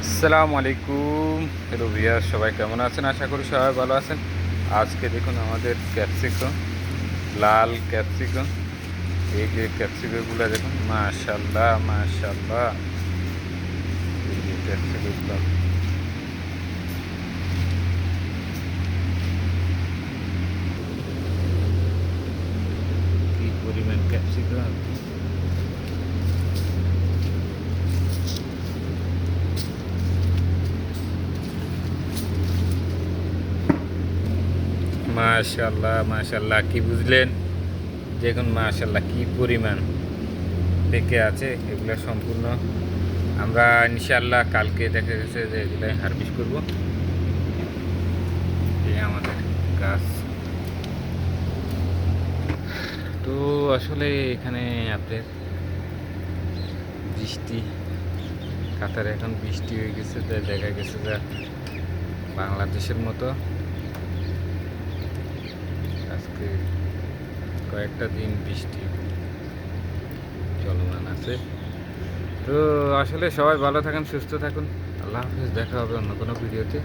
আসসালামু আলাইকুম। Hello viewer, সবাই কেমন আছেন? আশা করি সবাই ভালো আছেন। আজকে দেখুন আমাদের ক্যাপসিকাম, লাল ক্যাপসিকাম। এই যে ক্যাপসিকামগুলো দেখুন, মাশাআল্লাহ মাশাআল্লাহ। এই যে ক্যাপসিকামগুলো, কি পরিমাণ ক্যাপসিকাম! মাশাআল্লাহ মাশাআল্লাহ, কি বুঝলেন? দেখুন মাশাআল্লাহ কি পরিমাণ পেকে আছে। এগুলো সম্পূর্ণ আমরা ইনশাআল্লাহ কালকে দেখা গেছে যে এগুলো হারভেস্ট করব। এই আমাদের গাছ। তো আসলে এখানে আপনার বৃষ্টি, কাতারে এখন বৃষ্টি হয়ে গেছে, তাই দেখা গেছে যে বাংলাদেশের মতো আজকে কয়েকটা দিন বৃষ্টি চলমান আছে। তো আসলে সবাই ভালো থাকুন, সুস্থ থাকুন। আল্লাহ হাফিজ, দেখা হবে অন্য কোনো ভিডিওতে।